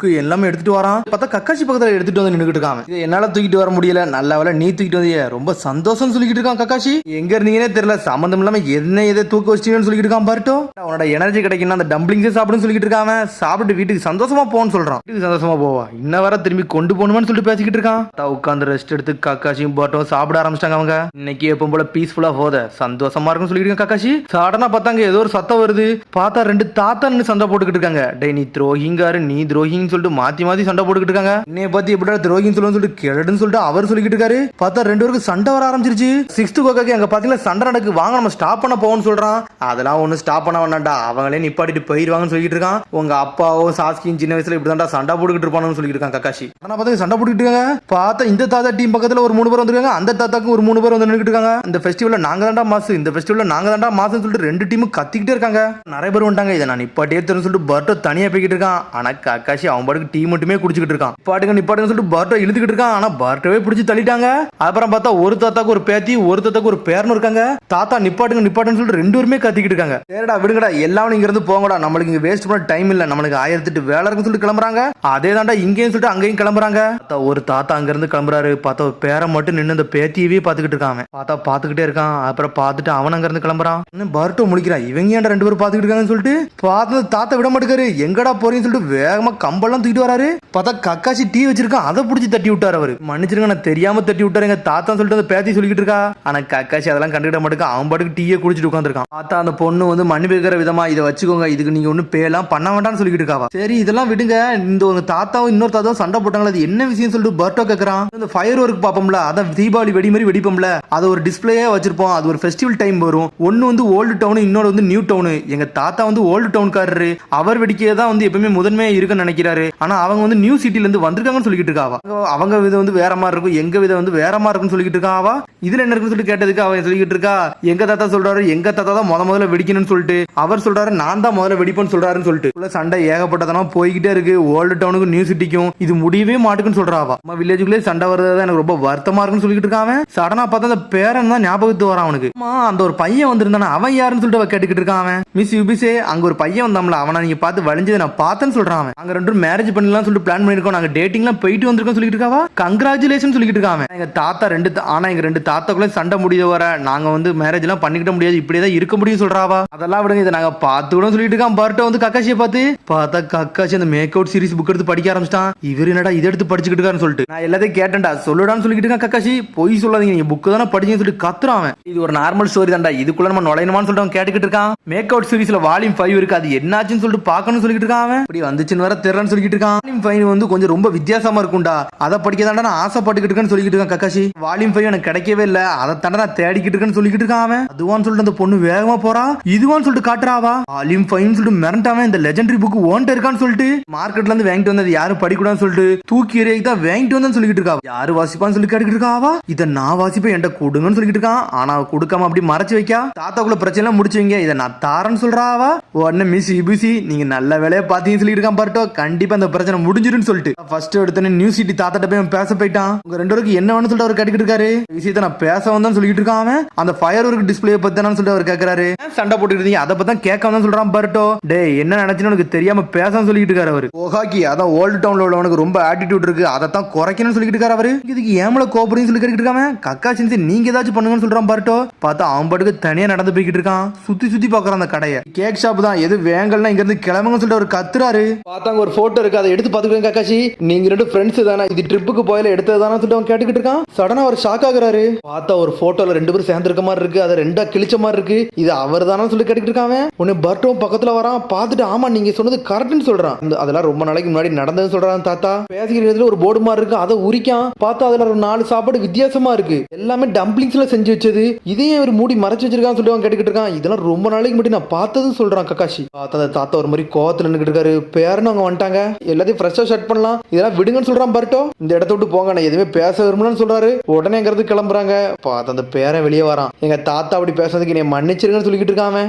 Book எல்லாமே எடுத்துட்டு வரான். பார்த்தா கக்காசி பக்கத்துல எடுத்துட்டு வந்து நின்னுட்டு இருக்கான். இது என்னால தூக்கிட்டு வர முடியல, நல்ல வேலை நீ தூக்கிட்டு வந்தியே, ரொம்ப சந்தோஷம் சொல்லிட்டு இருக்கான். கக்காசி எங்க இருந்தீங்கன்னே தெரியல, சம்பந்தம் இல்லாம என்ன எதை தூக்க வச்சிட்டீங்கன்னு சொல்லிட்டு இருக்கான். பர்ட்டோ உன்னோட எனர்ஜி கிடைக்குன்னா அந்த டம்ப்ளிங்ஸே சாப்பிடுன்னு சொல்லிட்டு இருக்கான். சாப்பிட்டு வீட்டுக்கு சந்தோஷமா போன்னு சொல்றான். வீட்டுக்கு சந்தோஷமா போவா, இன்ன வர திரும்பி கொண்டு போகணும்னு சொல்லிட்டு பேசிக்கிட்டு இருக்கான். உட்காந்து ரெஸ்ட் எடுத்து கக்காசியும் பர்ட்டோ சாப்பிட ஆரம்பிச்சிட்டாங்க. அவங்க இன்னைக்கு எப்பவும் போல பீஸ்ஃபுல்லா போத சந்தோஷமா இருக்குன்னு சொல்லிட்டு இருக்கான். கக்காசி சடனா பார்த்தாங்க ஏதோ ஒரு சத்தம் வருது. பார்த்தா ரெண்டு தாத்தா சண்டை போட்டுக்கிட்டு இருக்காங்க. டே நீ துரோகிங்காரு, நீ துரோகின்னு சொல்லிட்டு மாத்தி மாத்தி சண்டை போட்டுக்கிட்டு இருக்காங்க. என்னைய பத்தி எப்படி துரோகின்னு சொல்லிட்டு கிழடுன்னு சொல்லிட்டு அவர் சொல்லிக்கிட்டு இருக்காரு. பார்த்தா ரெண்டு பேருக்கு சண்டை வர ஆரம்பிச்சிருச்சு. சிக்ஸ்த் கோக்காக்கு அங்க பாத்தீங்கன்னா சண்டை நடக்கு, வாங்க நம்ம ஸ்டாப் பண்ண போவோம்னு சொல்றான். அதெல்லாம் ஒண்ணு ஸ்டாப் பண்ண வேண்டாம்டா, அவங்களே நிப்பாட்டிட்டு போயிருவாங்கன்னு சொல்லிட்டு இருக்கான். உங்க அப்பாவோ சாஸ்கியும் சின்ன வயசுல இப்படிதான்டா சண்டை போட்டுக்கிட்டு இருப்பானு சொல்லிட்டு இருக்கான் கக்காசி. ஆனா பார்த்தா சண்டை போட்டுக்கிட்டு இருக்காங்க. பார்த்தா இந்த தாத்தா டீம் பக்கத்துல ஒரு 3 பேர் வந்திருக்காங்க, அந்த தாத்தாக்கு ஒரு 3 பேர் வந்து நின்னுட்டு இருக்காங்க. இந்த ஃபெஸ்டிவல்ல நாங்க தான்டா மாசு, இந்த ஃபெஸ்டிவல்ல நாங்க தான்டா மாசுன்னு சொல்லிட்டு ரெண்டு டீமும் கத்திக்கிட்டே இருக்காங்க. நிறைய பேர் வந்துட்டாங்க. இதை நான் நிப்பாட்டியே தெரியும் சொல்லிட்டு பர்ட்டோ தனியா போய்கிட்டு இருக்கான். ஆனா கக்காசி அவன் பாட்டுக்கு டீ மட்டுமே குடிச்சிட்டு இருக்கான். நிப்பாட்டுங்க சொல்லிட்டு பர்ட்டோ இழுத்துக்கிட்டு இருக்கான். ஆனா பர்ட்டோவே பிடிச்சி தள்ளிட்டாங்க. அப்புறம் பார்த்தா ஒரு தாத்தாக்கு ஒரு பேத்தி, ஒரு தாத்தாக்கு ஒரு பேரனும் இருக்காங்க. தாத்தா நிப்பாட்டுன்னு சொல்லிட்டு ரெண்டு பேருமே கத்திக்கிட்டு இருக்காங்க. சரிடா விடுங்கடா, எல்லாரும் இங்க இருந்து போங்கடா, நம்மளுக்கு இங்க வேஸ்ட் பண்ண டைம் இல்ல, நம்மளுக்கு 1008 வேலை இருக்குன்னு சொல்லிட்டு கிளம்புறாங்க. அதே தாண்டா இங்கேயும் சொல்லிட்டு அங்கேயும் கிளம்புறாங்க. ஒரு தாத்தா அங்க இருந்து கிளம்புறாரு. பார்த்தா ஒரு பேரை மட்டும் நின்று அந்த பேத்தியவே பாத்துக்கிட்டு இருக்கான். பார்த்தா பாத்துக்கிட்டே இருக்கான். அப்புறம் பார்த்துட்டு அவன் அங்க இருந்து கிளம்புறான். பர்ட்டோ முடிக்கிறான். இவங்க ஏன்டா ரெண்டு பேரும் பாத்துக்கிட்டு இருக்காங்கன்னு சொல்லிட்டு பார்த்து தாத்தா விட மாட்டேங்காரு. எங்கடா போறீங்கன்னு சொல்லிட்டு வேகமா கம்பெல்லாம் தூக்கிட்டு வராரு. பார்த்தா கக்காசி டீ வச்சிருக்கான், அதை பிடிச்சி தட்டி விட்டாரு. அவரு மன்னிச்சிருங்க, நான் தெரியாம தட்டி விட்டாரு எங்க தாத்தா சொல்லிட்டு அந்த பேத்தி சொல்லிக்கிட்டு இருக்கா. ஆனா கக்காசி அதெல்லாம் கண்டுக்கிட மாட்டேங்க, அவன் பாட்டுக்கு டீயை குடிச்சிட்டு உட்காந்துருக்கான். பார்த்தா அந்த பொண்ணு வந்து மன்னிப்பு கேட்கிற விதமா இதை வச்சுக்கோங்க, இதுக்கு நீங்க ஒன்னும் பேலாம் பண்ண வேண்டாம்னு சொல்லிக்கிட்டு இருக்காவா. சரி இதெல்லாம் விடுங்க, இந்த உங்க தாத்தாவும் இன்னொரு தாத்தாவும் சண்டை போட்டாங்களா, அது என்ன விஷயம் சொல்லிட்டு பர்ட்டோ கேட்கறான். இந்த ஃபயர் ஒர்க் பாப்போம்ல, அதான் தீபாவளி வெடி மாதிரி வெடிப்போம்ல, அது ஒரு டிஸ்பிளேயே வச்சிருப்போம், அது ஒரு ஃபெஸ்டிவல் டைம் வரும். ஒன்னு வந்து ஓல்டு டவுன், இன்னொரு வந்து நியூ டவுன். எங்க தாத்தா வந்து ஓல்டு டவுன்காரரு, அவர் வெடிக்கே தான் வந்து எப்பவுமே முதன்மையா இருக்குன்னு நினைக்கிறாரு. ஆனா அவங்க வந்து நியூ சிட்டில இருந்து வந்திருக்காங்கன்னு சொல்லிட்டு இருக்காவா. அவங்க விதம் வந்து வேற மாதிரி இருக்கும், எங்க விதம் வந்து வேற மாதிரி இருக்குன்னு சொல்லிட்டு இருக்காவா. இதுல என்ன இருக்குன்னு சொல்லிட்டு கேட்டதுக்கு அவன் சொல்லிட்டு இருக்கா, எங்க தாத்தா சொல்றாரு எங்க தாத்தா தான் முதல்ல வெடிக்கணும்னு சொல்லிட்டு, அவர் சொல்றாரு நான் தான் முதல்ல வெடிப்பேன்னு சொல்றாருன்னு சொல்லிட்டு சண்டை ஏகப்பட்டதெல்லாம் போய்கிட்டே இருக்கு. ஓல்டு டவுனுக்கும் நியூ சிட்டிக்கும் இது முடியவே மாட்டுக்குன்னு சொல்றாவா. நம்ம வில்லேஜுக்குள்ளே சண்டை வருது எனக்கு ரொம்ப வருத்தமா இருக்குன்னு சொல்லிட்டு இருக்கான். சடனா பார்த்தா அந்த பேரன் தான் ஞாபகத்து வரான் அவனுக்கு. அந்த ஒரு பையன் வந்திருந்தானே, அவன் யாருன்னு சொல்லிட்டு கேட்டுக்கிட்டு இருக்கான். மிஸ் யுபிசே அங்க ஒரு பையன் வந்தாம்ல, அவனை நீங்க பார்த்து வளைஞ்சது நான் பார்த்தேன்னு சொல்றான். அங்க ரெண்டு மேரேஜ் பண்ணலாம் சொல்லிட்டு பிளான் பண்ணிருக்கோம், நாங்க டேட்டிங்லாம் போயிட்டு வந்திருக்கோம் சொல்லிட்டு இருக்காவா. கங்க்ராச்சுலேஷன் சொல்லிட்டு இருக்காங்க. எங்க தாத்தா ஆனா எங்க ரெண்டு தாத்தாக்குள்ள சண்டை முடிய வர நாங்க வந்து மேரேஜ் எல்லாம் பண்ணிக்கிட்ட முடியாது, இப்படியேதான் இருக்க முடியும் சொல்றாவா. அதெல்லாம் விடுங்க, இதை நாங்க பார்த்து கூட சொல்லிட்டு இருக்கான். பர்ட்டோ வந்து கக்காசியை பார்த்து பார்த்தா கக்காசி அந்த மேக் அவுட் சீரிஸ் புக் எடுத்து படிக்க ஆரம்பிச்சிட்டான். இவர் என்னடா இதை எடுத்து படிச்சுக்கிட்டு இருக்கான்னு சொல்லிட்டு நான் எல்லாத்தையும் கேட்டேன்டா, சொல்லுடான்னு சொல்லிட்டு இருக்கான். கக்காசி பொய் சொல்லாதீங்க, நீங்க புக்கு தானே படிச்சுன்னு சொல்லிட்டு கத்துறான். இது ஒரு நார்மல் ஸ்டோரி தான்டா, இதுக்குள்ள நம்ம நுழையணுமான்னு சொல்லிட்டு அவன் கேட்டுக்கிட்டு இருக்கான். மேக் அவுட் சீரிஸ்ல வால்யூம் 5 இருக்கு, அது என்னாச்சுன்னு சொல்லிட்டு பார்க்கணும்னு சொல்லிட்டு இருக்கான். இப்படி வந்துச்சுன்னு வர தெரியலன்னு சொல்லிட்டு இருக்கான். வால்யூம் 5 வந்து கொஞ்சம் ரொம்ப வித்தியாசமா இருக்கும்டா, அதை படிக்க தாண்டா நான் ஆசைப்பட்டுக்கிட்டு இருக்கேன்னு சொல்லிட்டு இருக்கான். கக்காசி வால்யூம் 5 எனக்கு கிடைக்கவே இல்ல, அதை தாண்டா நான் தேடிக்கிட்டு இருக்கேன்னு சொல்லிட்டு இருக்கான். அதுவான்னு சொல்லிட்டு அந்த பொண்ணு வேகமா போறா, இதுவான்னு சொல்லிட்டு காட்டுறாவா. வால்யூம் 5 சொல்லிட்டு மிரண்டாவன். இந்த லெஜெண்டரி புக் ஓன்ட்ட இருக்கான்னு சொல்லிட்டு மார்க்கெட்ல இருந்து வாங்கிட்டு வந்தது யாரும் படிக்கூடாதுன்னு சொல்லிட்டு தூக்கி எறியக்கு தான் வாங்கிட்டு வந்தேன்னு சொல்லிட்டு இருக்கா. யாரு வாசிப்பான்னு சொல்லி கேட்டுக்கிட்டு இருக்காவா. இதை நான் வாசிப்பேன் என்கிட்ட கொடுங்கன்னு சொல்லிட்டு இருக்கான். ஆனா கொடுக்காம அப்படி மறைச்சு வைக்கா. தாத்தாக்குள்ள பிரச்சனை எல்லாம் முடிச்சு வைங்க, இதை நான் தாரன்னு சொல்றாவா. உடனே மிஸ் இபிசி நீங்க நல்ல வேலையை பாத்தீங்கன்னு சொல்லிட்டு இருக்கான். பர்ட்டோ கண்டிப்பா அந்த பிரச்சனை முடிஞ்சிருன்னு சொல்லிட்டு ஃபர்ஸ்ட் எடுத்தோன்னே நியூ சிட்டி தாத்தாட்ட போய் பேச போயிட்டான். உங்க ரெண்டு பேருக்கு என்ன வேணும்னு சொல்லிட்டு அவர் கேட்டுக்கிட்டு இருக்காரு. விஷயத்தை நான் பேச வந்தான்னு சொல்லிட்டு இருக்கான். அந்த ஃபயர் ஒர்க் டிஸ்பிளே பத்தி சொல்லிட்டு அவர் கேட்கறாரு. சண்டை போட்டுக்கிட்டு அதை பத்தி தான் கேட்க வந்தான்னு சொல்றான். பர்ட்டோ டே என்ன நினைச்சுன்னு உனக்கு தெரியாம பேச சொல்லிட்டு இருக்காரு அவரு. ஓஹாக்கி அதான் ஓல்டு டவுன்ல உள்ளவனுக்கு ரொம்ப ஆட்டிடியூட் இருக்கு, அதை தான் குறைக்கணும்னு சொல்லிட்டு இருக்காரு அவரு. இதுக்கு ஏமல கோபுரின்னு சொல்லி கேட்டுக்கிட்டு இருக்காம. கக்காசி நீங்க ஏதாச்சும் பண்ணுங்கன்னு சொல்றான். பர்ட்டோ பார்த்தா அவன் பாட்டுக்கு தனியா நடந்து போய்கிட்டு இருக்கான். சுத்தி சுத்தி பாக்குறான் அந்த கடையை. கேக் ஷாப் தான், எது வேங்கல்னா இங்க இருந்து கிளம்புங்கன்னு சொல்லிட்டு அவர் கத்துறாரு. பார்த்தாங்க ஒரு போட்டோ இருக்கு, அதை எடுத்து பாத்துக்கிறேன். கக்காசி நீங்க ரெண்டு ஃப்ரெண்ட்ஸ் தானே, இது ட்ரிப்புக்கு போயில எடுத்ததானே சொல்லிட்டு அவன் கேட்டுக்கிட்டு இருக்கான். சடனா அவர் ஷாக் ஆகுறாரு. பார்த்தா ஒரு போட்டோல ரெண்டு பேரும் சேர்ந்து இருக்க மாதிரி இருக்கு, அதை ரெண்டா கிழிச்ச மாதிரி இருக்கு, இது அவர் தானே சொல்லி கேட்டுக்கிட்டு இருக்காங்க. உடனே பர்ட்டோ பக்கத்துல வரான். பார்த்துட்டு ஆமா நீங்க சொன்னது கரெக்ட்னு சொல்றான். அதெல்லாம் ரொம்ப நாளைக்கு முன்னாடி நடந்ததுன்னு சொல்றான். தாத்தா பேசிக்கிற ஒரு போர்டு மாதிரி இருக்கு, அதை உரிக்கான். பார்த்தா அதுல ஒரு 4 சாப்பாடு வித்தியாசமா இருக்கு, எல்லாமே டம்ப்ளிங்ஸ்ல செஞ்சு வச்சது, இதையும் ஒரு மூடி மறைச்சு வச்சிருக்கான்னு சொல்லி அவன் கேட்டுக்கிட்டு இருக்கான். இதெல்லாம் ரொம்ப நாளைக்கு முன்னாடி நான் பார்த்ததுன்னு சொல்றான் கக்காசி. பார்த்தா தாத்தா ஒரு மாதிரி கோவத்துல நின்னுக்கிட்டு இருக்காரு. பேரன்னு அவங்க வந்துட்டாங்க, எல்லாத்தையும் ஃப்ரெஷ்ஷா ஷட் பண்ணலாம், இதெல்லாம் விடுங்கன்னு சொல்றான். பர்ட்டோ இந்த இடத்த விட்டு போங்க, நான் எதுவுமே பேச விரும்பலன்னு சொல்றாரு. உடனே எங்கிறது கிளம்புறாங்க. பார்த்தா அந்த பேரன் வெளியே வரான். எங்க தாத்தா அப்படி பேசுறதுக்கு நீ மன்னிச்சிருங்கன்னு சொல்லிக்கிட்டு இருக்காம.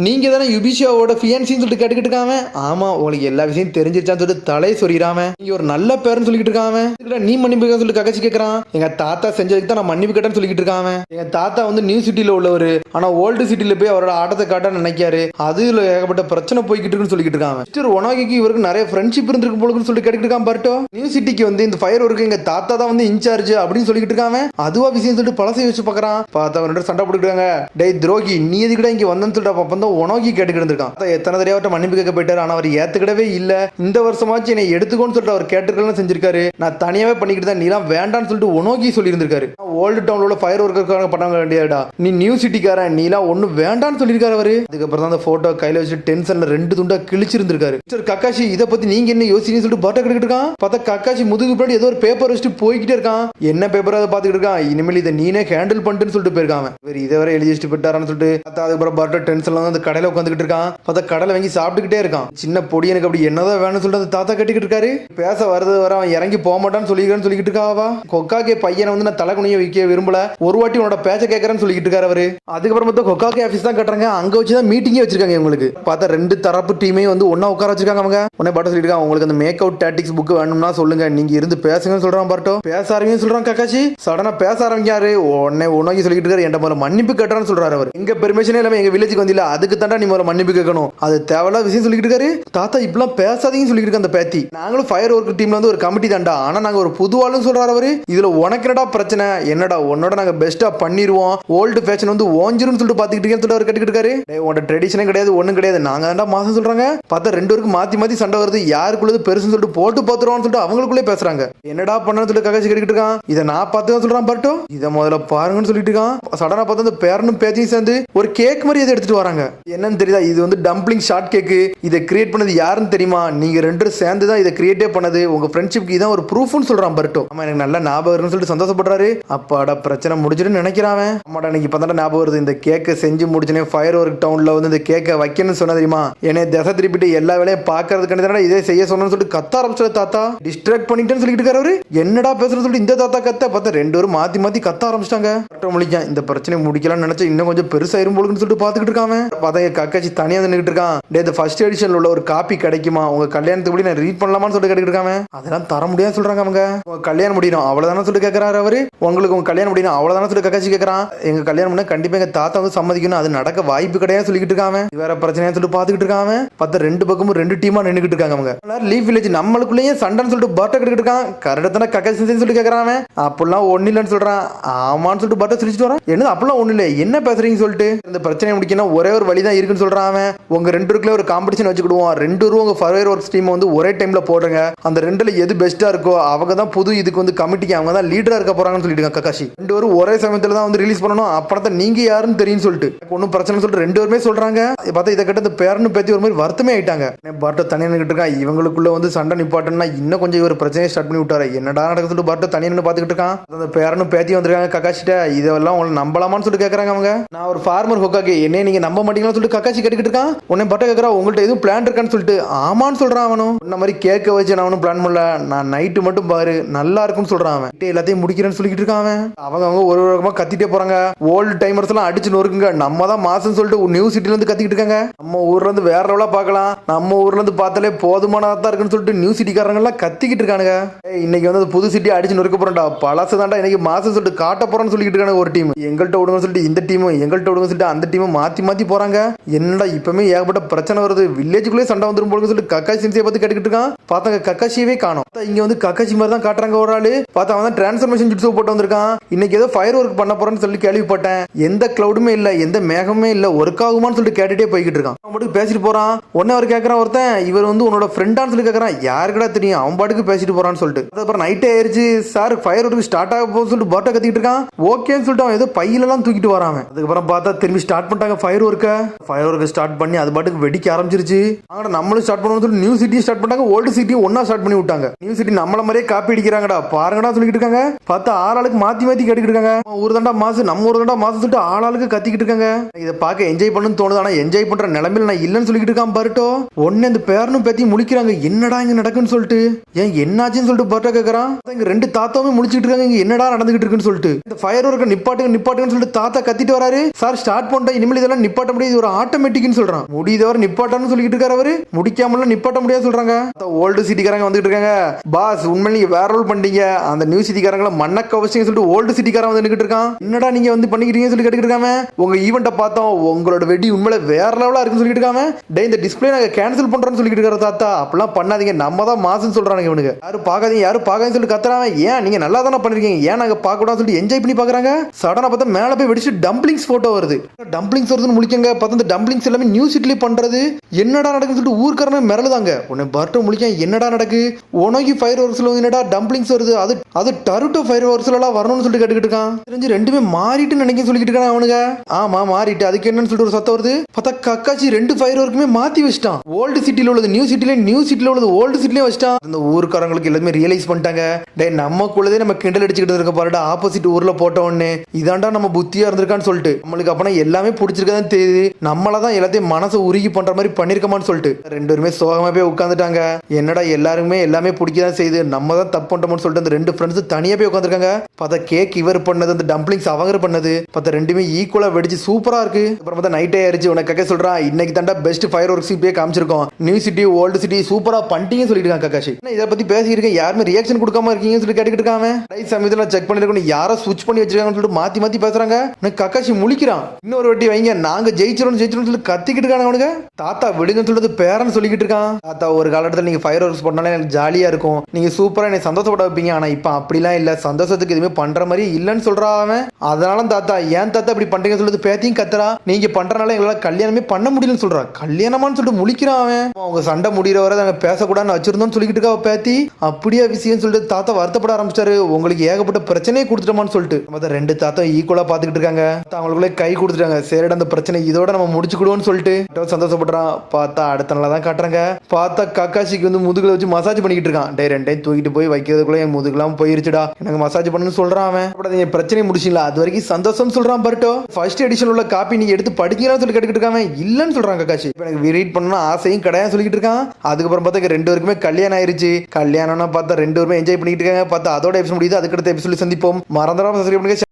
நீங்க தானே யுபிஷியாவோட ஃபியான்சின்னு சொல்லிட்டு கேட்டுக்கிட்டு இருக்காம. ஆமா உங்களுக்கு எல்லா விஷயம் தெரிஞ்சிருச்சான்னு சொல்லிட்டு தலையை சொறியாம. நீங்க ஒரு நல்ல பேருன்னு சொல்லிட்டு இருக்காம. நீ மன்னிப்பு சொல்லிட்டு கக்காசி கேட்கறான். எங்க தாத்தா செஞ்சதுக்கு தான் நான் மன்னிப்பு கேட்டேன்னு சொல்லிட்டு இருக்காம. எங்க தாத்தா வந்து நியூ சிட்டில உள்ளவர், ஆனா ஓல்டு சிட்டில போய் அவரோட ஆட்டத்தை காட்ட நினைக்காரு, அதுல ஏகப்பட்ட பிரச்சனை போய்கிட்டு இருக்குன்னு சொல்லிட்டு இருக்காங்க. மிஸ்டர் ஒனாகிக்கு இவருக்கு நிறைய ஃப்ரெண்ட்ஷிப் இருந்திருக்கு போலுக்குன்னு சொல்லிட்டு கேட்டுக்கிட்டு இருக்கான் பர்ட்டோ. நியூ சிட்டிக்கு வந்து இந்த ஃபயர் ஒர்க்கு எங்க தாத்தா தான் வந்து இன்சார்ஜ் அப்படின்னு சொல்லிட்டு இருக்காங்க. அதுவா விஷயம் சொல்லிட்டு பழசை வச்சு பாக்குறான். பார்த்தா ரெண்டு சண்டை போட்டுக்கிட்டாங்க. டேய் துரோகி, நீ எதுக்கிட்ட இங்க வந்தன்னு சொல்லிட்டு அப்ப வந்து உனோகி கேட்டுக்கிட்டு இருக்கான். எத்தனை தடவை மன்னிப்பு கேட்க போயிட்டாரு, ஆனா அவர் ஏத்துக்கிடவே இல்ல. இந்த வருஷமாச்சு என்னை எடுத்துக்கோன்னு சொல்லிட்டு அவர் கேட்டுக்கலாம் செஞ்சிருக்காரு. நான் தனியாவே பண்ணிக்கிட்டு தான், நீலாம் வேண்டான்னு சொல்லிட்டு உனோகி சொல்லி இருந்திருக்காரு. ஓல்டு டவுன்ல ஃபயர் ஒர்க்கருக்காக பண்ணாங்க வேண்டியடா, நீ நியூ சிட்டிக்காரன், நீலாம் ஒண்ணு வேண்டான்னு சொல்லியிருக்காரு அவரு. அதுக்கப்புறம் தான் அந்த போட்டோ கையில வச்சு டென்ஷன்ல 2 துண்டா கிழிச்சிருந்திருக்காரு. மிஸ்டர் கக்காஷி, இதை பத்தி நீங்க என்ன யோசிச்சுன்னு சொல்லிட்டு பாட்டா கேட்டுக்கிட்டு இருக்கான். பார்த்தா கக்காஷி முதுகு பின்னாடி ஏதோ ஒரு பேப்பர் வச்சுட்டு போய்கிட்டே இருக்கான். என்ன பேப்பர் அதை பாத்துக்கிட்டு இருக்கான். இனிமேல் இதை நீனே ஹேண்டில் பண்ணிட்டுன்னு சொல்லிட்டு போயிருக்காங்க. இவர் இதை வரை எழுதி வச்சுட்டு போயிட்டாரான்னு சொல்லிட்டு பார்த்தா அதுக்கப்புறம் பாட்டா டென்ஷன்ல வந்து அந்த கடையில உட்காந்துக்கிட்டு இருக்கான். பார்த்தா கடையில வாங்கி சாப்பிட்டுக்கிட்டே இருக்கான். சின்ன பொடி எனக்கு அப்படி என்னதான் வேணும்னு சொல்லிட்டு அந்த தாத்தா கட்டிக்கிட்டு இருக்காரு. பேச வருது வர அவன் இறங்கி போக மாட்டான்னு சொல்லிக்கிட்டு இருக்காவா. கொக்காக்கே பையனை வந்து நான் தலை குனிய வைக்க விரும்பல, ஒரு வாட்டி உன்னோட பேச்ச கேட்கறேன்னு சொல்லிக்கிட்டு இருக்காரு அவரு. அதுக்கப்புறம் பார்த்தா கொக்காக்கே ஆபீஸ் தான் கட்டுறாங்க. அங்க வச்சுதான் மீட்டிங்கே வச்சிருக்காங்க இவங்களுக்கு. பார்த்தா 2 தரப்பு டீமே வந்து ஒன்னா உட்கார வச்சிருக்காங்க. அவங்க உடனே பாட்ட சொல்லிருக்காங்க, உங்களுக்கு அந்த மேக் அவுட் டாக்டிக்ஸ் புக் வேணும்னா சொல்லுங்க, நீங்க இருந்து பேசுங்கன்னு சொல்றான். பாட்டோ பேச ஆரம்பிங்க சொல்றான். கக்காஷி சடனா பேச ஆரம்பிக்காரு. உடனே உனக்கு சொல்லிட்டு இருக்காரு, என்கிட்ட முதல்ல மன்னிப்பு கேட்டான்னு சொல்றாரு அவர். எங்க பெர்மிஷனே இல்லாம எங்க வில்லேஜுக்கு வந்தில, அதுக்கு தாண்டா நீ முதல்ல மன்னிப்பு கேட்கணும், அது தேவையில்லாத விஷயம் சொல்லிட்டு இருக்காரு. தாத்தா இப்பெல்லாம் பேசாதீங்கன்னு சொல்லிட்டு இருக்க அந்த பேத்தி. நாங்களும் ஃபயர் ஒர்க் டீம்ல வந்து ஒரு கமிட்டி தாண்டா, ஆனா நாங்க ஒரு புது ஆளுன்னு சொல்றாரு அவரு. இதுல உனக்கு என்னடா பிரச்சனை, என்னடா உன்னோட நாங்க பெஸ்டா பண்ணிடுவோம், ஓல்டு ஃபேஷன் வந்து ஓஞ்சிருன்னு சொல்லிட்டு பாத்துக்கிட்டு இருக்கேன்னு அவர் கட்டிக்கிட்டு இருக்காரு. உன்னோட ட்ரெடிஷனே கிடையாது, ஒண்ணும் கிடையாது, நாங்க தாண்டா மாசம் சொல்றாங்க. பார்த்தா 2 பேருக்கு மாத்தி மாத்தி சண்டை வருது. யாருக்குள்ளது பெருசுன்னு சொல்லிட்டு போட்டு பாத்துருவான்னு சொல்லிட்டு அவங்களுக்குள்ளே பேசுறாங்க. என்னடா பண்ணு சொல்லிட்டு கக்காசி கேட்டுக்கிட்டு இருக்கான். இதை நான் பார்த்து சொல்றான் பர்ட்டோ, இதை முதல்ல பாருங்கன்னு சொல்லிட்டு இருக்கான். சடனா பார்த்தா அந்த பேரனும் பேத்தியும் சேர்ந்து ஒரு கேக் மாதிரி எதை எடுத்துட்டு வராங்க. என்னன்னு தெரியுதா, இது வந்து டம்ப்ளிங் ஷார்ட் கேக்கு. இதை கிரியேட் பண்ணது யாருன்னு தெரியுமா, நீங்க 2 பேரும் சேர்ந்து தான் இதை கிரியேட்டே பண்ணது, உங்க ஃப்ரெண்ட்ஷிப்க்கு இதான் ஒரு ப்ரூஃப்னு சொல்றான் பர்ட்டோ. ஆமா எனக்கு நல்ல ஞாபகம் இருக்குன்னு சொல்லிட்டு சந்தோஷப்படுறாரு. அப்பாடா பிரச்சனை முடிஞ்சுன்னு நினைக்கிறான். அம்மாடா எனக்கு இப்ப தான் ஞாபகம் வருது, இந்த கேக்கை செஞ்சு முடிச்சுனே ஃபயர் ஒர்க் டவுன்ல வந்து இந்த கேக்கை வைக்கணும்னு சொன்ன தெரியுமா, என்னை திசை திருப்பிட்டு எல்லா வேலையும் பாக்குறதுக்கு இதே செய்ய சொன்னு சொல்லிட்டு கத்த ஆரம்பிச்சு தாத்தா. டிஸ்ட்ராக்ட் பண்ணிட்டேன்னு சொல்லிட்டு இருக்காரு. என்னடா பேசுறது சொல்லிட்டு இந்த தாத்தா கத்த பார்த்தா 2 பேரும் மாத்தி மாத்தி கத்த ஆரம்பிச்சிட்டாங்க. முடிக்கான் இந்த பிரச்சனை முடிக்கலாம்னு நினைச்சா இன்னும் கொஞ்சம் பெருசாயிரும் போலுன்னு சொல்லிட்டு பாத்துக்கிட்டு இருக்காங்க. பார்த்தா கக்காச்சி தனியா நின்னுட்டு இருக்கான். இந்த ஃபர்ஸ்ட் எடிஷன்ல உள்ள ஒரு காப்பி கிடைக்குமா, உங்க கல்யாணத்துக்கு நான் ரீட் பண்ணலாமான்னு சொல்லிட்டு கேட்டுக்கிட்டு இருக்காங்க. அதெல்லாம் தர முடியாது சொல்றாங்க அவங்க. உங்க கல்யாணம் முடியணும் அவ்வளவுதானே சொல்லிட்டு கேட்கறாரு அவரு. உங்களுக்கு உங்க கல்யாணம் முடியணும் அவ்வளவுதானே சொல்லிட்டு கக்காச்சி கேட்கறான். எங்க கல்யாணம் பண்ண கண்டிப்பா எங்க தாத்தா வந்து சம்மதிக்கணும், அது நடக்க வாய்ப்பு கிடையாது சொல்லிட்டு இருக்காங்க. வேற பிரச்சனையா சொல்லிட்டு பாத்துக்கிட்டு இருக்காங்க. பார்த்தா 2 பக்கமும் 2 டீமா நின்னுக்கிட்டு இருக்காங்க. அவங்க லீவ் வில்லேஜ் நம்மளுக்குள்ளேயே சண்டைன்னு சொல்லிட்டு பாட்ட கிட்டு இருக்கான். கரெக்டான கக்காச்சி சொல்லிட்டு கேட்கறான். அப்பெல்லாம் ஒண்ணு இல்லைன்னு சொல்றான். ஆமான்னு சொல்லிட்டு பாட்ட சிரிச்சுட்டு வரான். என்ன அப்பெல்லாம் ஒண்ணு இல்லை, என்ன பேசுறீங்கன்னு சொல்லிட்டு இந்த பிரச்சனை முடிக்கணும் ஒரே ஒரு வழி தான் இருக்குன்னு சொல்றான். உங்க 2 பேருக்குள்ள ஒரு காம்படிஷன் வச்சுக்கிடுவோம், 2 பேரும் உங்க ஃபயர் ஒர்க் டீம் வந்து ஒரே டைம்ல போடுங்க, அந்த 2ல எது பெஸ்டா இருக்கோ அவங்க தான் புது இதுக்கு வந்து கமிட்டிக்கு அவங்க தான் லீடரா இருக்க போறாங்கன்னு சொல்லிட்டு கக்காஷி. 2 பேரும் ஒரே சமயத்துல தான் வந்து ரிலீஸ் பண்ணணும், அப்பதான் நீங்க யாருன்னு தெரியும் சொல்லிட்டு ஒன்னும் பிரச்சனை சொல்லிட்டு 2 பேருமே சொல்றாங்க. பார்த்தா இதை கிட்ட பேரன்னு பேத்தி ஒரு மாதிரி வருத்தமே ஆயிட்டாங்க. பாட்டோ தனியா நின்னுட்டு இருக்கான். இவங்களுக்குள்ள வந்து சண்டை நிப்பாட்டன்னா இன்னும் கொஞ்சம் ஒரு பிரச்சனையை ஸ்டார்ட் பண்ணி விட்டாரு. என்னடா நடக்க சொல்லிட்டு பாட்டோ தனியா நின்று பாத்துக்கிட்டு இருக்கான். அந்த பேரனும் பேத்தி வந்திருக்காங்க கக்காச்சிட்ட. இதெல்லாம் உங்களை நம்பலாமான்னு சொல்லிட்டு கேட்கறாங்க அவங்க. நான் ஒரு ஃபார்மர் ஹொக்காகே, என்ன நீங்க நம்ப மாட்டீங்கன்னு சொல்லிட்டு கக்காச்சி கேட்டுக்கிட்டு இருக்கான். உடனே பட்ட கேட்கறா, உங்கள்ட்ட எதுவும் பிளான் இருக்கான்னு சொல்லிட்டு. ஆமான்னு சொல்றான் அவனும். இந்த மாதிரி கேட்க வச்சு நான் அவனும் பிளான் பண்ணல, நான் நைட்டு மட்டும் பாரு நல்லா இருக்கும்னு சொல்றான் அவன். எல்லாத்தையும் முடிக்கிறேன்னு சொல்லிட்டு இருக்கான். அவங்க ஒரு ரகமா கத்திட்டே போறாங்க. ஓல்டு டைமர்ஸ் எல்லாம் அடிச்சு நொறுக்குங்க, நம்ம தான் மாசம் சொல்லிட்டு நியூ சிட்டில இருந்து கத்திக்கிட்டு இருக்காங்க. நம்ம ஊர்ல இருந்து வேற லெவலா பார்க்கலாம், நம்ம ஊர்ல இருந்து பார்த்தாலே போதுமானதா இருக்குன்னு சொல்லிட்டு நியூ சிட்டிக்காரங்க எல்லாம் கத்திக்கிட்டு இருக்கானுங்க. இன்னைக்கு வந்து புது சிட்டி அடிச்சு நொறுக்க போறோம்டா, பழசு தாண்டா இன்னைக்கு மாசம் சொல்லிட்டு காட்ட போறோம்னு சொல்லிட்டு இருக்காங்க. ஒரு டீம் எங்கள்கிட்ட விடுங்க சொல்லிட்டு இந்த டீமும் எங்கள்கிட்ட விடுங்க சொல்லிட்டு அந்த டீமும் மாத்தி மாத்தி போறாங்க. என்னடா இப்பவுமே ஏகப்பட்ட பிரச்சனை வருது, வில்லேஜுக்குள்ளே சண்டை வந்துரும் போல சொல்லிட்டு கக்காசி சின்சியை பார்த்து கேட்டுக்கிட்டு இருக்கான். பார்த்தாங்க கக்காசியவே காணும். இங்க வந்து கக்காசி மாதிரி தான் காட்டுறாங்க. ஒரு ஆளு பார்த்தா அவன் தான் டிரான்ஸ்ஃபர்மேஷன் ஜுட்ஸு போட்டு வந்திருக்கான். இன்னைக்கு ஏதோ ஃபயர் ஒர்க் பண்ண போறேன்னு சொல்லி கேள்விப்பட்டேன். எந்த கிளவுடுமே இல்ல, எந்த மேகமே இல்ல, ஒர்க் ஆகுமான்னு சொல்லிட்டு கேட்டுட்டே போய்கிட்டு இருக்கான். அவன் பாட்டுக்கு பேசிட்டு போறான். உடனே அவர் கேட்கறான், ஒருத்தன் இவர் வந்து உன்னோட ஃப்ரெண்டான்னு சொல்லி கேட்கறான். யாருக்கடா தெரியும், அவன் பாட்டுக்கு பேசிட்டு போறான்னு சொல்லிட்டு. அதுக்கப்புறம் நைட்டே ஆயிருச்சு சார், ஃபயர் ஒர்க் ஸ்டார்ட் ஆக போகுதுன்னு சொல்லிட்டு பாட்டை கத்திட்டு இருக்கான். ஓகேன்னு சொல்லிட்டு அவன் ஏதோ பையிலெல்லாம் தூக்கிட்டு வரான். அதுக்கப்புறம் பார்த்தா திரும்பி ஸ்டார்ட் பண்ணிட்டாங்க ஃபயர் ஒர்க்கை ஸ்டார்ட் பண்ணி அது பாட்டுக்கு வெடிக்க ஆரம்பிச்சிருச்சு. ஆனா நம்மளும் ஸ்டார்ட் பண்ணணும் சொல்லி நியூ சிட்டியை ஸ்டார்ட் பண்ணாங்க. ஓல்டு சிட்டியை ஒன்னா ஸ்டார்ட் பண்ணி விட்டாங்க. நியூ சிட்டி நம்மள மாதிரியே காப்பி அடிக்கிறாங்கடா பாருங்கடா சொல்லிட்டு இருக்காங்க. பார்த்தா ஆளாளுக்கு மாத்தி மாத்தி கேட்டுக்கிட்டு இருக்காங்க. ஒரு தண்டா மாசம் நம்ம ஒரு தண்டா மாசம் சொல்லிட்டு ஆளாளுக்கு கத்திக்கிட்டு இருக்காங்க. இதை பார்க்க என்ஜாய் பண்ணணும்னு தோணுது, ஆனா என்ஜாய் பண்ற நிலைமையில நான் இல்லைன்னு சொல்லிட்டு இருக்கான் பர்ட்டோ. ஒன்னு இந்த பேரனும் பேத்தி முழிக்கிறாங்க, என்னடா இங்க நடக்குன்னு சொல்லிட்டு. ஏன் என்னாச்சுன்னு சொல்லிட்டு பர்ட்டோ கேட்கறான். இங்க 2 தாத்தாவும் முடிச்சுட்டு இருக்காங்க, இங்க என்னடா நடந்துகிட்டு இருக்குன்னு சொல்லிட்டு. இந்த ஃபயர் ஒர்க்கை நிப்பாட்டுன்னு சொல்லிட்டு தாத்தா கத்திட்டு வராரு. சார் ஸ்டார்ட் பண்ணிட்டா, இனிமேல் இதெல்லாம் நிப்பாட்ட முடியாது, ஒரு ஆட்டோமேட்டிக்னு சொல்றான். முடியதவர் நிப்பாட்டான்னு சொல்லிட்டு இருக்காரு அவரு. முடிக்காமலாம் நிப்பாட்ட முடியாது சொல்றாங்க. ஓல்டு சிட்டிக்காரங்க வந்துட்டு இருக்காங்க. பாஸ் உண்மை நீங்க வேற ரோல் பண்ணீங்க. அந்த நியூ சிட்டிக்காரங்கள மண்ண கவச்சிங்க சொல்லிட்டு ஓல்டு சிட்டிக்காரன் வந்து நின்னுட்டு இருக்கான். என்னடா நீங்க வந்து பண்ணிக்கிறீங்கன்னு சொல்லி கேட்டுட்டு இருக்காம. உங்க ஈவெண்ட்டை பார்த்தோம், உங்களோட வெடி உண்மையில வேற லெவலா இருக்குன்னு சொல்லிட்டு இருக்காம. டே இந்த டிஸ்பிளே நாங்க கேன்சல் பண்றோம்னு சொல்லிட்டு இருக்காரு தாத்தா. அப்பெல்லாம் பண்ணாதீங்க, நம்ம தான் மாசுன்னு சொல்றாங்க இவனுக்கு. யாரும் பார்க்காதீங்கன்னு சொல்லி கத்துறாங்க. ஏன் நீங்க நல்லா தானே பண்ணிருக்கீங்க, ஏன் நாங்க பார்க்க கூடாதுன்னு சொல்லி என்ஜாய் பண்ணி பாக்குறாங்க. சடனா பார்த்தா மேல போய் வெடிச்சு டம்ப்ளிங்ஸ் போட்டோ வருது. டம்ப்ளிங்ஸ் வருதுன்னு முழிக்கங்க. பார்த்தா இந்த டம்ப்ளிங்ஸ் எல்லாமே நியூ சிட்டிலே பண்றது. என்னடா நடக்குன்னு சொல்லிட்டு ஊர்க்காரங்க மிரளுதாங்க. உன்னை பர்ட்டோ முழிக்க என்னடா நடக்கு, உனக்கு ஃபயர் ஒர்க்ஸ்ல என்னடா டம்ப்ளிங்ஸ் வருது, அது டருட்டோ ஃபயர் ஒர்க்ஸ்ல எல்லாம் வரணும்னு சொல்லிட்டு கேட்டுக்கிட்டு இருக்கான். தெரிஞ்சு ரெண்டுமே மாறிட்டு நினைக்க சொல்லிட்டு இருக்கான் அவனுங்க. ஆமா மாறிட்டு, அதுக்கு என்னன்னு சொல்லிட்டு ஒரு சத்தம் வருது. பார்த்தா கக்காச்சி ரெண்டு ஃபயர் ஒர்க்குமே மாத்தி வச்சிட்டான். ஓல்டு சிட்டில உள்ளது நியூ சிட்டில உள்ளது ஓல்டு சிட்டிலே வச்சிட்டான். இந்த ஊர்க்காரங்களுக்கு எல்லாமே ரியலைஸ் பண்ணிட்டாங்க. டே நமக்குள்ளதே நம்ம கிண்டல் அடிச்சுக்கிட்டு இருக்க பாருடா, ஆப்போசிட் ஊர்ல போட்டோன்னு இதாண்டா நம்ம புத்தியா இருந்திருக்கான்னு சொல்லிட்டு நம்மளுக்கு அப்பனா எல்லாமே பிடிச்சிருக்கதான் தெரியுது. நம்மளதான் எல்லாத்தையும் மனசை உருகி பண்ற மாதிரி பண்ணிருக்கமான்னு சொல்லிட்டு ரெண்டு பேருமே சோகமா போய் உட்காந்துட்டாங்க. என்னடா எல்லாருமே எல்லாமே பிடிக்கதான் செய்யுது, நம்ம தான் தப்பு பண்ணிட்டோம்னு சொல்லிட்டு அந்த ரெண்டு ஃப்ரெண்ட்ஸ் தனியா போய் உட்காந்துருக்காங்க. பார்த்தா கேக் இவர் பண்ணது, அந்த டம்ப்ளிங்ஸ் அவங்க பண்ணது. பார்த்தா ரெண்டுமே ஈக்குவலா வெடிச்சு சூப்பரா இருக்கு. அப்புறம் பார்த்தா நைட்டே ஆயிடுச்சு. உனக்கு சொல்றான் இன்னைக்கு தாண்டா பெஸ்ட் ஃபயர் ஒர்க்ஸ் இப்பயே காமிச்சிருக்கோம், நியூ சிட்டி ஓல்டு சிட்டி சூப்பரா பண்ணிட்டீங்கன்னு சொல்லிட்டு இருக்காங்க கக்காஷி. இதை பத்தி பேசியிருக்கேன், யாருமே ரியாக்ஷன் கொடுக்காம இருக்கீங்கன்னு சொல்லி கேட்டுக்கிட்டு இருக்காங்க. ரைட் சமயத்தில் செக் பண்ணிருக்கோம், யாரோ ஸ்விட்ச் பண்ணி வச்சிருக்காங்கன்னு சொல்லிட்டு மாத்தி மாத்தி பேசுறாங்க. கக்காஷி முழிக்கிறான். இன்னொரு வாட்டி வைங்க, நாங்க ஜெயிச்சிரும் சொல்லி கத்திக்கிட்டு இருக்காங்க அவனுங்க. தாத்தா விடுங்கன்னு சொல்லிட்டு பேரன் சொல்லிக்கிட்டு இருக்கான். தாத்தா ஒரு காலத்துல நீங்க ஃபயர் ஒர்க்ஸ் பண்ணாலே எனக்கு ஜாலியா இருக்கும், நீங்க சூப்பரா என்னை சந்தோஷப்பட வைப்பீங்க. ஆனா இப்ப அப்படிலாம் இல்ல, சந்தோஷத்துக்கு எதுவுமே பண்ற மாதிரி இல்லன்னு சொல்றான். அதனால தாத்தா ஏன் தாத்தா இப்படி பண்றீங்கன்னு சொல்லிட்டு பேத்தியும் கத்துறா. நீங்க பண்றனால எங்களால கல்யாணமே பண்ண முடியலன்னு சொல்றா. கல்யாணமான்னு சொல்லிட்டு முழிக்கிறான் அவன். அவங்க சண்டை முடிகிற வரை நாங்க பேசக்கூடாதுன்னு வச்சிருந்தோம்னு சொல்லிக்கிட்டு இருக்கா பேத்தி. அப்படியே விஷயம் சொல்லிட்டு தாத்தா வருத்தப்பட ஆரம்பிச்சாரு. உங்களுக்கு ஏகப்பட்ட பிரச்சனையே கொடுத்துட்டோமான்னு சொல்லிட்டு மொத்தம் ரெண்டு தாத்தா ஈக்குவலா பாத்துக்கிட்டு இருக்காங்க. அவங்களுக்குள்ளே கை கொடுத்துட்டாங்க. சரிடா அந்த பிரச்சனை இதோட நம்ம முடிச்சுக்கிடுவோம்னு சொல்லிட்டு சந்தோஷப்படுறான். பார்த்தா அடுத்த நாளா தான் காட்டுறாங்க. பார்த்தா கக்காஷிக்கு வந்து முதுகுல வச்சு மசாஜ் பண்ணிக்கிட்டு இருக்கான். டே ரெண்டையும் தூக்கிட்டு போய் வைக்கிறதுக்குள்ள என் முதுகுலாம் போயிருச்சுடா, எனக்கு மசாஜ் பண்ணணும்னு சொல்றான் அவன். நீங்க பிரச்சனை முடிச்சிங்களா, அது வரைக்கும் சந்தோஷம் சொல்றான் பர்ட்டோ. ஃபர்ஸ்ட் எடிஷன் உள்ள காப்பி நீங்க எடுத்து படிக்கலாம்னு சொல்லி கேட்டுக்கிட்டு இருக்காங்க. இல்லன்னு சொல்றான் கக்காஷி. எனக்கு ரீட் பண்ணணும் ஆசையும் கிடையாது சொல்லிக்கிட்டு இருக்கான். அதுக்கப்புறம் பார்த்தா ரெண்டு பேருக்குமே கல்யாணம் ஆயிருச்சு. கல்யாணம்னா பார்த்தா ரெண்டு பேருமே என்ஜாய் பண்ணிக்கிட்டு இருக்காங்க. பார்த்தா அதோட எபிசோட் முடியுது. அதுக்கடுத்த எபிசோட் சந்திப்போம். மறந்துடாம சப்ஸ்கிரைப் பண்ணுங்க.